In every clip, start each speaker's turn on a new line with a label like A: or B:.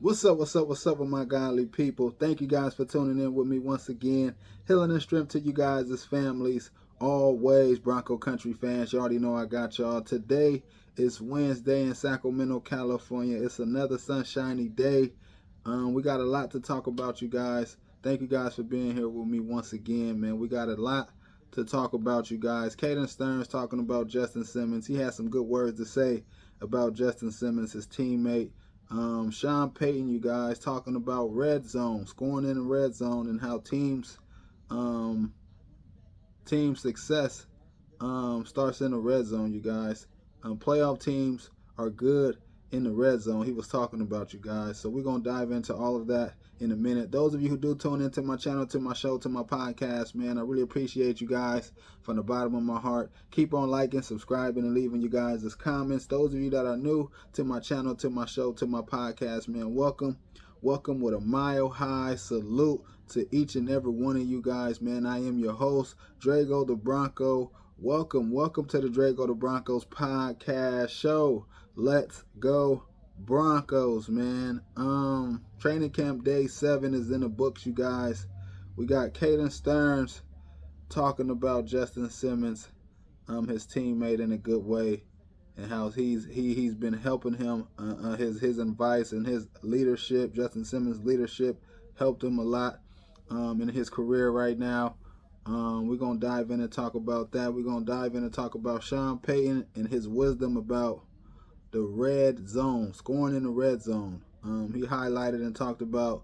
A: What's up with my godly people? Thank you guys for tuning in with me once again. Healing and strength to you guys as families. Always Bronco Country fans. You already know I got y'all. Today is Wednesday in Sacramento, California. It's another sunshiny day. We got a lot to talk about, you guys. Thank you guys for being here with me once again, man. We got a lot to talk about, you guys. Caden Sterns talking about Justin Simmons. He has some good words to say about Justin Simmons, his teammate. Sean Payton, you guys, talking about red zone, scoring in the red zone, and how team success starts in the red zone, you guys. Playoff teams are good in the red zone. He was talking about, you guys. So we're going to dive into all of that in a minute. Those of you who do tune into my channel, to my show, to my podcast, man, I really appreciate you guys from the bottom of my heart. Keep on liking, subscribing, and leaving you guys as comments. Those of you that are new to my channel, to my show, to my podcast, man, welcome. Welcome with a mile-high salute to each and every one of you guys, man. I am your host, Drego the Bronco. Welcome to the Drego the Broncos podcast show. Let's go Broncos, man. Training camp day 7 is in the books, you guys. We got Caden Sterns talking about Justin Simmons, his teammate, in a good way, and how he's been helping him. His advice and his leadership, Justin Simmons' leadership, helped him a lot in his career right now. We're going to dive in and talk about that. We're going to dive in and talk about Sean Payton and his wisdom about the red zone, scoring in the red zone. He highlighted and talked about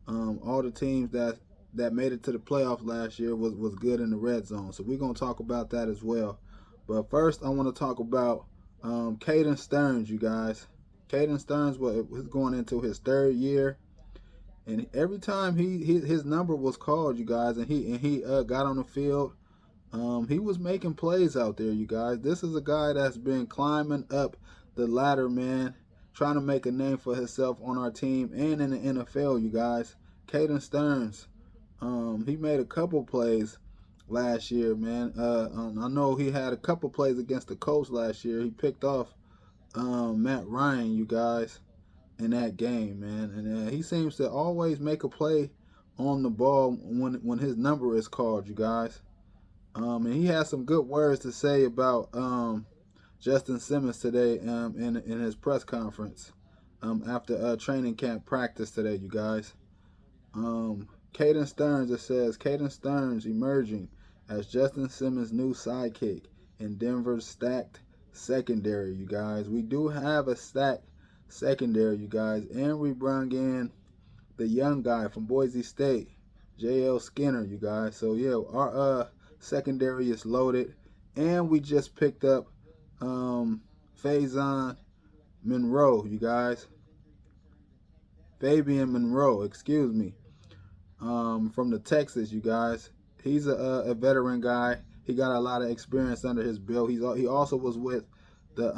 A: all the teams that made it to the playoffs last year was good in the red zone. So we're going to talk about that as well. But first, I want to talk about Caden Sterns, you guys. Caden Sterns was going into his 3rd year. And every time his number was called, you guys, and he got on the field, he was making plays out there, you guys. This is a guy that's been climbing up the ladder, man, trying to make a name for himself on our team and in the NFL, you guys. Caden Sterns, he made a couple plays last year, man. I know he had a couple plays against the Colts last year. He picked off Matt Ryan, you guys, in that game, man. And he seems to always make a play on the ball when his number is called, you guys. And he has some good words to say about Justin Simmons today in his press conference after training camp practice today, you guys. Caden Sterns, it says, Caden Sterns emerging as Justin Simmons' new sidekick in Denver's stacked secondary, you guys. We do have a stacked secondary, you guys, and we brought in the young guy from Boise State, J.L. Skinner, you guys. So yeah, our secondary is loaded, and we just picked up Fabian Monroe, you guys. Fabian Monroe, excuse me, from the Texas, you guys. He's a veteran guy. He got a lot of experience under his belt. He also was with the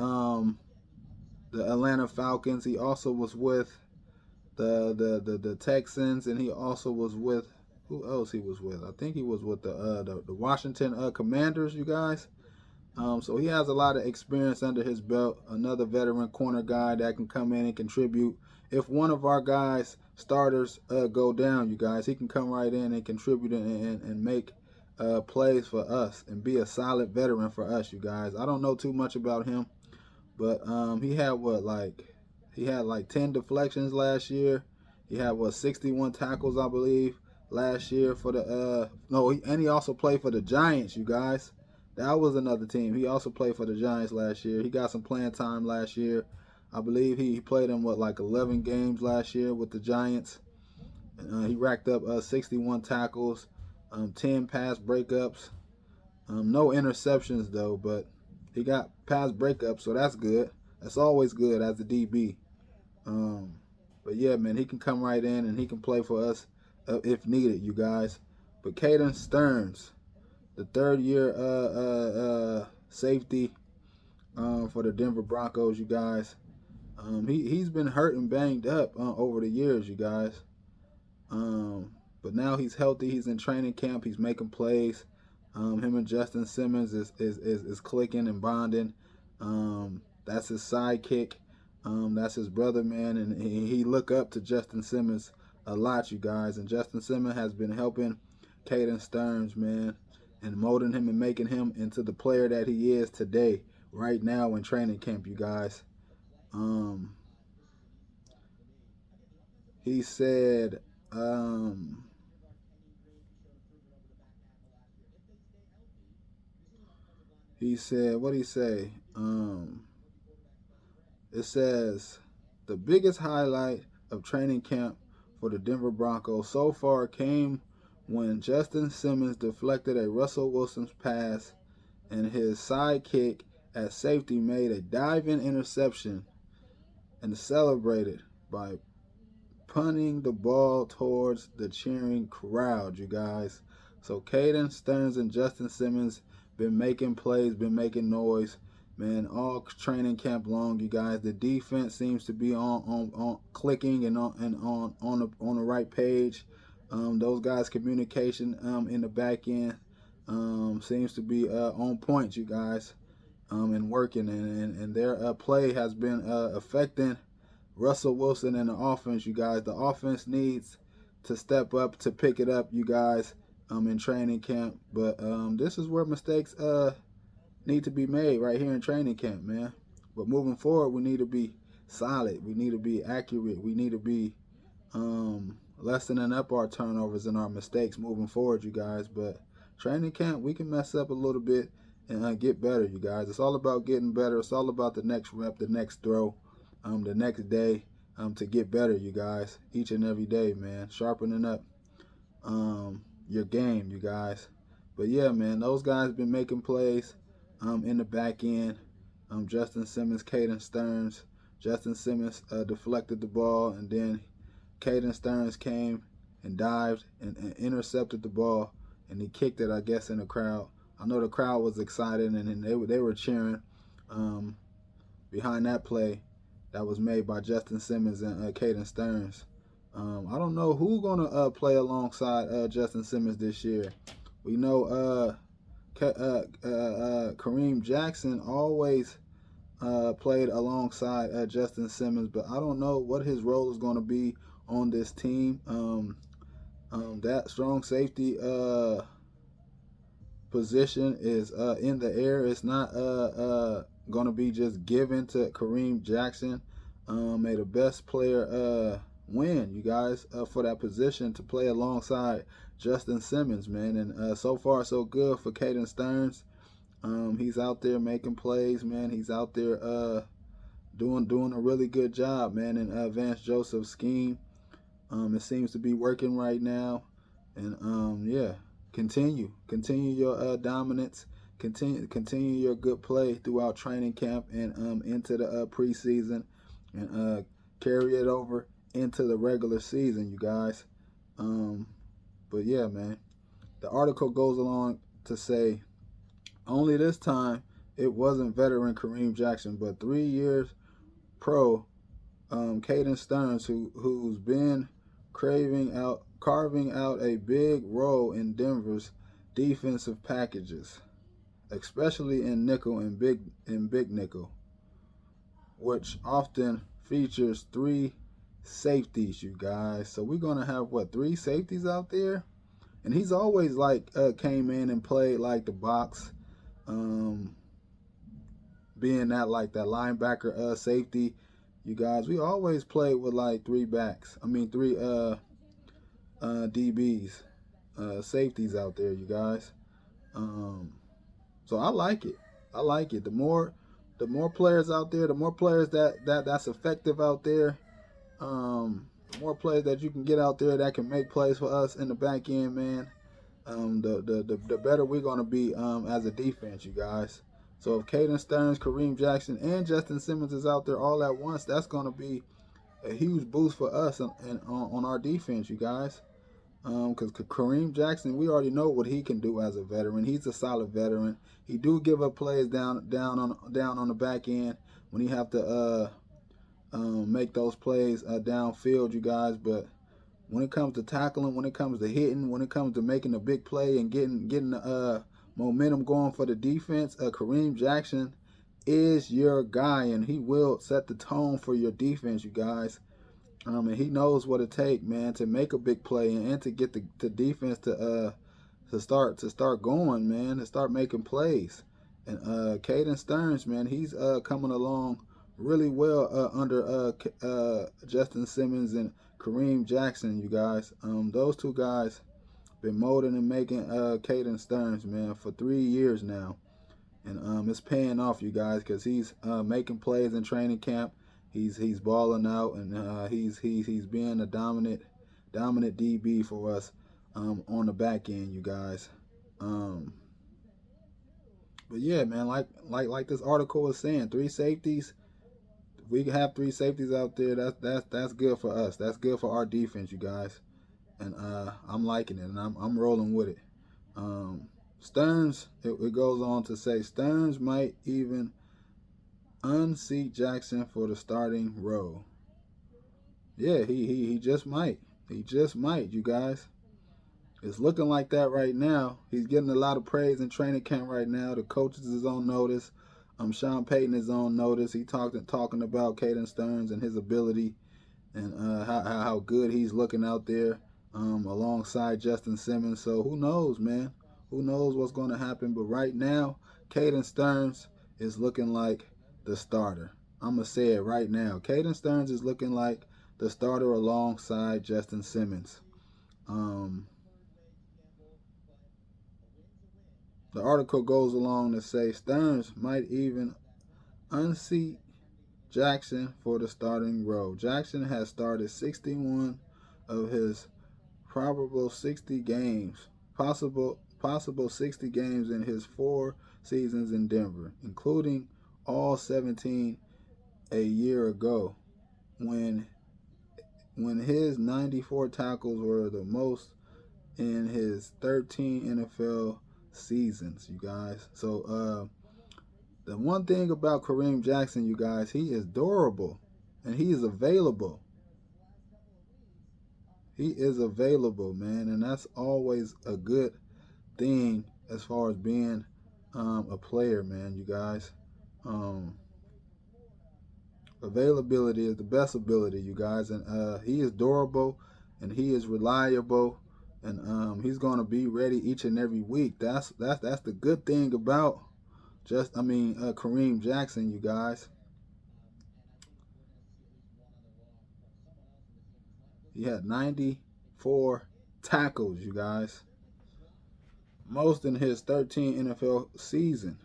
A: Atlanta Falcons. He also was with the Texans, and he also was with, who else he was with? I think he was with the Washington Commanders, you guys. So he has a lot of experience under his belt. Another veteran corner guy that can come in and contribute. If one of our guys, starters, go down, you guys, he can come right in and contribute and make plays for us and be a solid veteran for us, you guys. I don't know too much about him, but he had like 10 deflections last year. He had 61 tackles, I believe, last year for the and he also played for the Giants, you guys. That was another team. He also played for the Giants last year. He got some playing time last year. I believe he played in like 11 games last year with the Giants. He racked up 61 tackles, 10 pass breakups. No interceptions though, but he got pass breakups, so that's good. That's always good as a DB. But yeah, man, he can come right in and he can play for us if needed, you guys. But Caden Sterns, the 3rd year safety for the Denver Broncos, you guys. He's been hurt and banged up over the years, you guys. But now he's healthy. He's in training camp. He's making plays. Him and Justin Simmons is clicking and bonding. That's his sidekick. That's his brother, man, and he look up to Justin Simmons a lot, you guys. And Justin Simmons has been helping Caden Sterns, man, and molding him and making him into the player that he is today, right now in training camp, you guys. Um, he said, um, what did he say? It says, the biggest highlight of training camp for the Denver Broncos so far came when Justin Simmons deflected a Russell Wilson's pass and his sidekick at safety made a diving interception and celebrated by punting the ball towards the cheering crowd, you guys. So Caden Sterns and Justin Simmons been making plays, been making noise, man, all training camp long, you guys. The defense seems to be on clicking and on the right page. Those guys' communication in the back end seems to be on point, you guys, and working, and their play has been affecting Russell Wilson and the offense, you guys. The offense needs to step up to pick it up, you guys, in training camp. But this is where mistakes need to be made, right here in training camp, man. But moving forward, we need to be solid. We need to be accurate. We need to be lessening up our turnovers and our mistakes moving forward, you guys. But training camp, we can mess up a little bit and get better, you guys. It's all about getting better. It's all about the next rep, the next throw, the next day, to get better, you guys. Each and every day, man. Sharpening up your game, you guys. But yeah, man, those guys been making plays in the back end. Justin Simmons, Caden Sterns. Justin Simmons deflected the ball, and then Caden Sterns came and dived and intercepted the ball, and he kicked it, I guess, in the crowd. I know the crowd was excited, and they were cheering behind that play that was made by Justin Simmons and Caden Sterns. I don't know who's gonna play alongside Justin Simmons this year. We know Kareem Jackson always played alongside Justin Simmons, but I don't know what his role is going to be on this team. That strong safety position is in the air. It's not going to be just given to Kareem Jackson. May the best player win, you guys, for that position to play alongside Justin Simmons, man. And so far, so good for Caden Sterns. He's out there making plays, man. He's out there doing a really good job, man, in Vance Joseph's scheme. It seems to be working right now. And yeah, continue your dominance. Continue your good play throughout training camp and into the preseason, and carry it over into the regular season, you guys. But yeah, man, the article goes along to say, only this time it wasn't veteran Kareem Jackson, but 3 years pro Caden Sterns, who's been carving out a big role in Denver's defensive packages, especially in nickel and big nickel, which often features 3 safeties, you guys. So we're gonna have 3 safeties out there, and he's always came in and played like the box, being that linebacker safety, you guys. We always played with 3 3 DBs, safeties out there, you guys. So I like it. The more players out there, the more players that's effective out there, the more players that you can get out there that can make plays for us in the back end, man. The better we're gonna be as a defense, you guys. So if Caden Sterns, Kareem Jackson, and Justin Simmons is out there all at once, that's gonna be a huge boost for us on our defense, you guys. Because Kareem Jackson, we already know what he can do as a veteran. He's a solid veteran. He do give up plays down on the back end when he have to make those plays downfield, you guys. But when it comes to tackling, when it comes to hitting, when it comes to making a big play and getting the momentum going for the defense, Kareem Jackson is your guy, and he will set the tone for your defense, you guys. And he knows what it takes, man, to make a big play and to get the defense to start going, man, to start making plays. And Caden Sterns, man, he's coming along really well under Justin Simmons and Kareem Jackson, you guys. Those two guys been molding and making Caden Sterns, man, for 3 years now. And it's paying off, you guys, because he's making plays in training camp. He's balling out, and he's being a dominant DB for us on the back end, you guys. But yeah, man, like this article was saying, 3 safeties. If we have 3 safeties out there, that's good for us. That's good for our defense, you guys. And I'm liking it, and I'm rolling with it. Sterns, it goes on to say, Sterns might even unseat Jackson for the starting role. Yeah, he just might. He just might, you guys. It's looking like that right now. He's getting a lot of praise in training camp right now. The coaches is on notice. Sean Payton is on notice. He talking about Caden Sterns and his ability and how good he's looking out there alongside Justin Simmons. So who knows, man? Who knows what's going to happen? But right now, Caden Sterns is looking like the starter. I'm going to say it right now. Caden Sterns is looking like the starter alongside Justin Simmons. The article goes along to say Sterns might even unseat Jackson for the starting role. Jackson has started 61 of his probable 60 games, possible 60 games in his 4 seasons in Denver, including all 17 a year ago when his 94 tackles were the most in his 13 NFL seasons, you guys. So the one thing about Kareem Jackson, you guys, he is durable and he is available. He is available, man, and that's always a good thing as far as being a player, man, you guys. Availability is the best ability, you guys, and he is durable and he is reliable, and he's going to be ready each and every week. That's the good thing about Kareem Jackson, you guys. He had 94 tackles, you guys. Most in his 13 NFL season.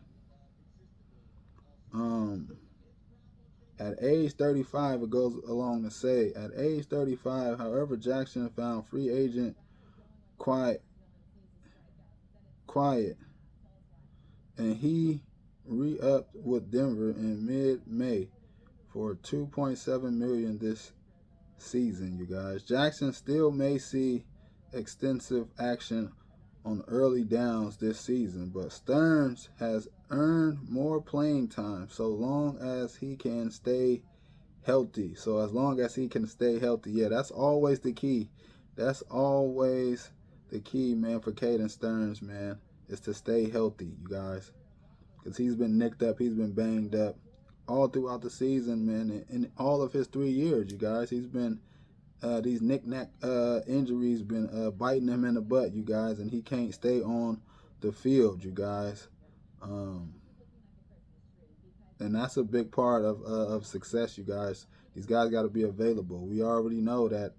A: At age 35, it goes along to say, at age 35, however, Jackson found free agent quiet, and he re-upped with Denver in mid-May for $2.7 million this season, you guys. Jackson still may see extensive action on early downs this season, but Sterns has earned more playing time so long as he can stay healthy. So as long as he can stay healthy, yeah, that's always the key. That's always the key, man, for Caden Sterns, man, is to stay healthy, you guys. Because he's been nicked up, he's been banged up all throughout the season, man. In all of his 3 years, you guys, he's been these knick-knack injuries been biting him in the butt, you guys, and he can't stay on the field, you guys. And that's a big part of success, you guys. These guys got to be available. We already know that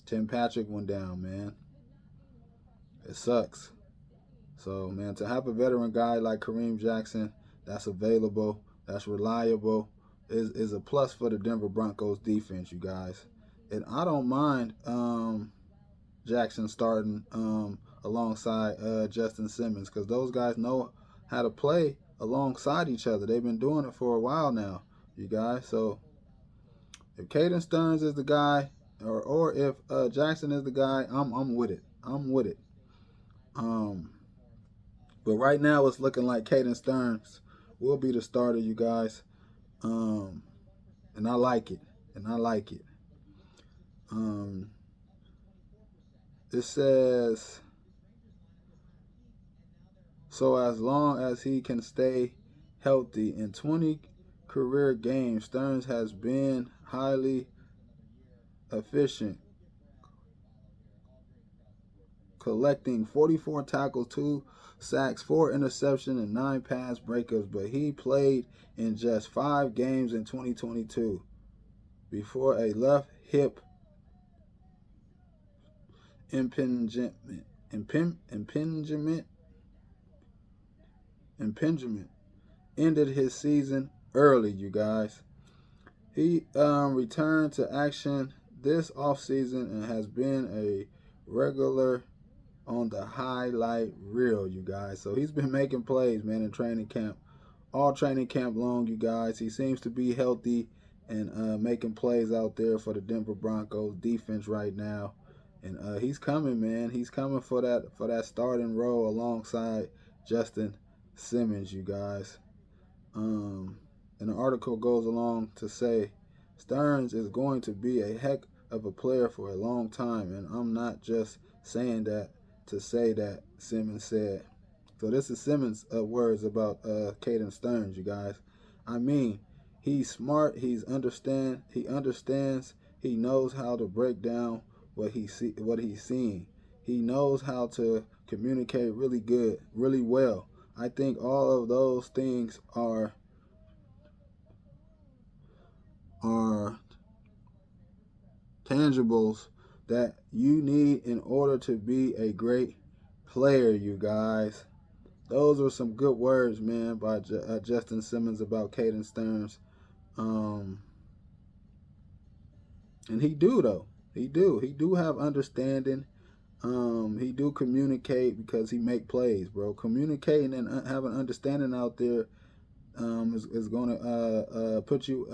A: Tim Patrick went down, man. It sucks. So, man, to have a veteran guy like Kareem Jackson that's available, that's reliable, is a plus for the Denver Broncos defense, you guys. And I don't mind Jackson starting alongside Justin Simmons, because those guys know how to play alongside each other. They've been doing it for a while now, you guys. So if Caden Sterns is the guy, or if Jackson is the guy, I'm with it. I'm with it. But right now it's looking like Caden Sterns will be the starter, you guys. And I like it. It says, so as long as he can stay healthy. In 20 career games, Sterns has been highly efficient, collecting 44 tackles, 2 sacks, 4 interceptions, and 9 pass breakups, but he played in just 5 games in 2022 before a left hip impingement ended his season early, you guys. He returned to action this offseason and has been a regular on the highlight reel, you guys. So he's been making plays, man, in training camp. All training camp long, you guys. He seems to be healthy and making plays out there for the Denver Broncos defense right now. And he's coming, man. He's coming for that starting role alongside Justin Simmons, you guys. And the article goes along to say Sterns is going to be a heck of a player for a long time, and I'm not just saying that to say that, Simmons said. So this is Simmons' words about Caden Sterns, you guys. I mean, he's smart. He understands. He knows how to break down what he's seeing. He knows how to communicate really well. I think all of those things are tangibles that you need in order to be a great player, you guys. Those are some good words, man, by Justin Simmons about Caden Sterns. And he do, though. He do have understanding. He do communicate because he make plays, bro. Communicating and having understanding out there is going to put you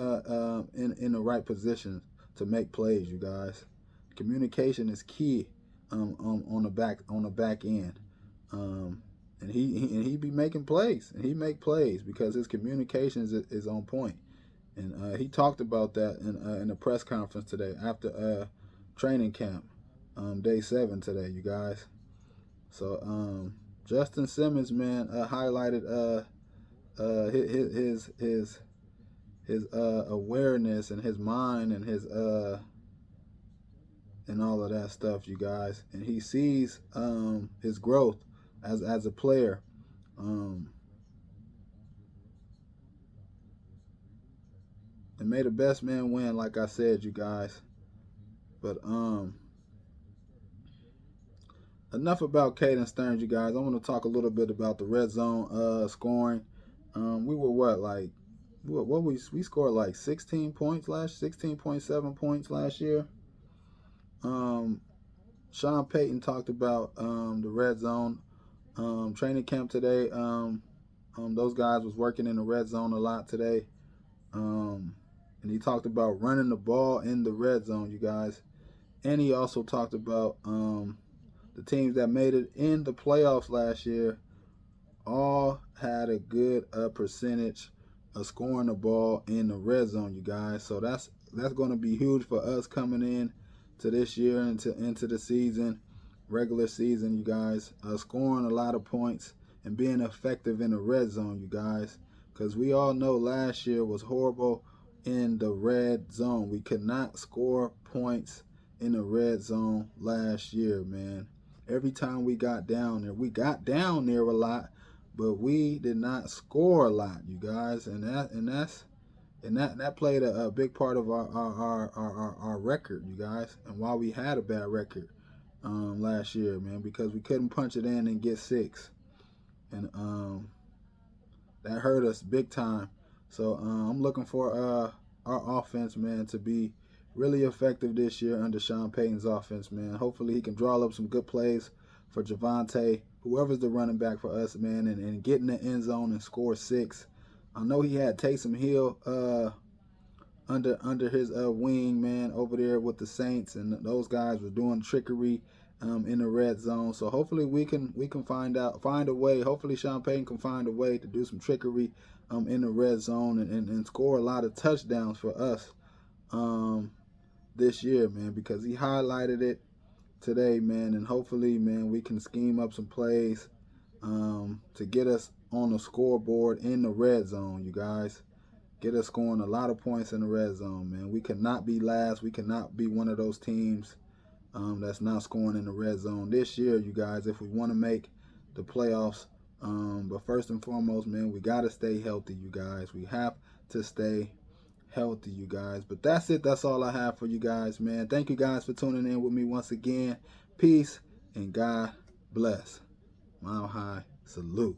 A: in the right position to make plays, you guys. Communication is key on the back end. And he be making plays, and he make plays because his communication is on point. And he talked about that in a press conference today after training camp, day 7 today, you guys. So Justin Simmons, man, highlighted his awareness and his mind and his and all of that stuff, you guys. And he sees his growth as a player. And may the best man win, like I said, you guys. But enough about Caden Sterns, you guys. I want to talk a little bit about the red zone scoring. We were we scored like 16.7 points last year. Sean Payton talked about the red zone training camp today. Those guys was working in the red zone a lot today. And he talked about running the ball in the red zone, you guys. And he also talked about the teams that made it in the playoffs last year all had a good percentage of scoring the ball in the red zone, you guys. So that's going to be huge for us coming in to this year into the season, regular season, you guys. Scoring a lot of points and being effective in the red zone, you guys. Because we all know last year was horrible in the red zone. We could not score points in the red zone last year, man. Every time we got down there a lot, but we did not score a lot, you guys. And that played a big part of our record, you guys, and why we had a bad record last year, man, because we couldn't punch it in and get 6. And that hurt us big time. So I'm looking for our offense, man, to be really effective this year under Sean Payton's offense, man. Hopefully he can draw up some good plays for Javonte, whoever's the running back for us, man, and get in the end zone and score 6. I know he had Taysom Hill under his wing, man, over there with the Saints, and those guys were doing trickery in the red zone. So hopefully we can find a way. Hopefully Sean Payton can find a way to do some trickery in the red zone and score a lot of touchdowns for us this year, man, because he highlighted it today, man, and hopefully, man, we can scheme up some plays to get us on the scoreboard in the red zone, you guys. Get us scoring a lot of points in the red zone, man. We cannot be last. We cannot be one of those teams that's not scoring in the red zone this year, you guys, if we want to make the playoffs. But first and foremost, man, we got to stay healthy, you guys. We have to stay healthy, you guys. But that's it. That's all I have for you guys, man. Thank you guys for tuning in with me once again. Peace and God bless. Mile High salute.